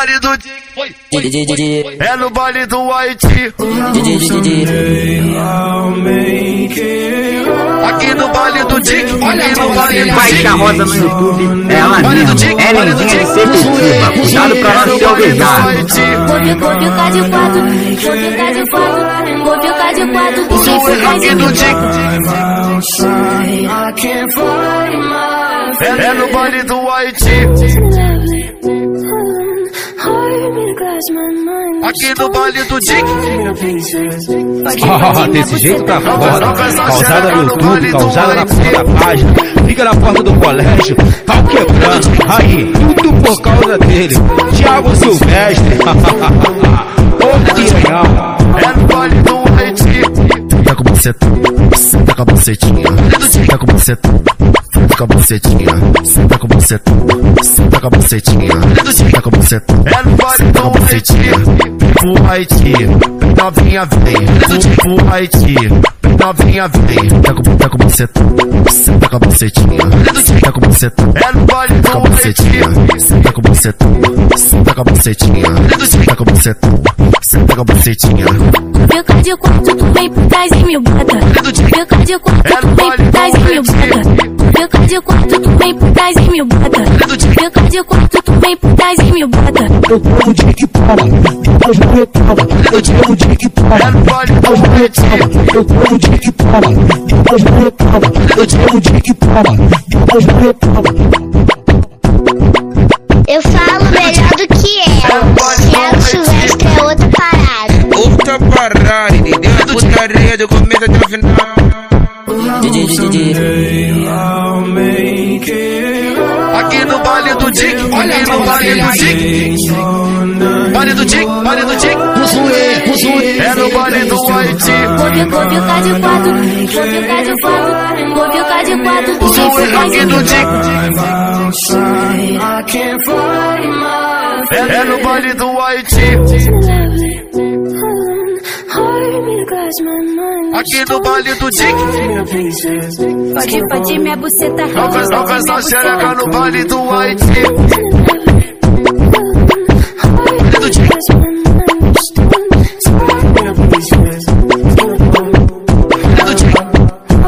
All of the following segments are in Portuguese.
baile do é no baile do Haiti. Aqui no baile do Dick, aqui no baile do Faixa rosa no YouTube, é ela mesmo, é lindinha e sedutiva. Cuidado pra não ser alvejado. Vou ficar de quatro, vou ficar de quatro, vou ficar de quatro. Aqui do Dick é no baile do Haiti. Aqui no baile do Dick. Desse jeito tá foda. Causada no YouTube, causada na porta da página. Fica na porta do colégio, pau quebrando. Aí, tudo por causa dele. Thiago Silvestre. Ô piranhão. É no baile do Haiti. Senta com buceta, senta com a bucetinha. Senta com buceta, senta com a bucetinha. Senta com buceta, senta com a bucetinha. Senta com buceta, é no baile do bucetinha. Pro Haiti, novinha vem. Pro Haiti, novinha vem. Senta com buceta, senta com a bucetinha. Senta com buceta, é no baile do bucetinha. Senta com buceta, senta com a bucetinha. Senta com buceta, senta com a bucetinha. Fica de quatro, tu vem por trás e me bota. Fica de quatro, tu vem por trás e me bota. Fica de quatro, tu vem por trás e me bota. Fica de quatro, tu vem por trás e me bota. Eu tenho um dia que para, depois não reclama. Eu tenho um dia que para, depois não reclama. Eu tenho um dia que para, depois não reclama. Eu tenho um dia que para, depois não reclama. Eu falo melhor do que ela. Thiago Silvestre é outra parada. Outra parada, entendeu? A putaria do começo até o final. Aqui no baile do Dick, aqui no baile do Dick. Baile do Dick, baile do Dick. É no baile do Haiti. Vou ficar de quatro, vou ficar de quatro, vou ficar de quatro. Aqui do Dick. É no baile do Haiti. Aqui no baile do Dick. Pode minha buceta. Não faz a xereca no baile do Haiti. Do Dick.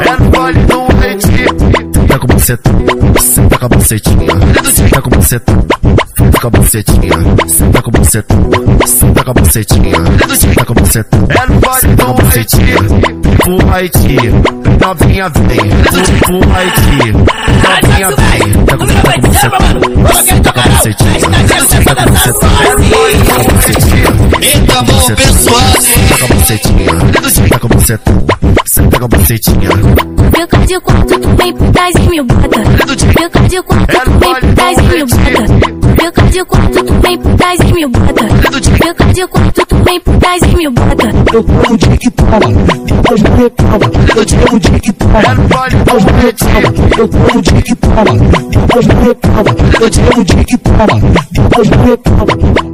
É no baile do Haiti. senta com buceta, senta com a bucetinha. Senta com buceta, senta com a bucetinha. Senta com buceta, senta com a bucetinha. Senta com buceta, é no baile do bucetinha. Pro Haiti, novinha vem. Pro Haiti, novinha vem. Senta com buceta, senta com a bucetinha. Senta com buceta, eita bom pessoal, senta com a bucetinha. Senta com buceta, senta com a bucetinha. Fica de quatro, tu vem por trás e me bota. Fica de quatro, tu vem por trás e me bota. Fica de quatro, tu vem por trás e me bota. Fica de quatro, tu vem por trás e me bota. Eu tenho um dia que para, depois não reclama. Eu tenho um dia que para, depois não reclama. Eu tenho um dia que para, depois não reclama. Eu tenho um dia que para, depois não reclama.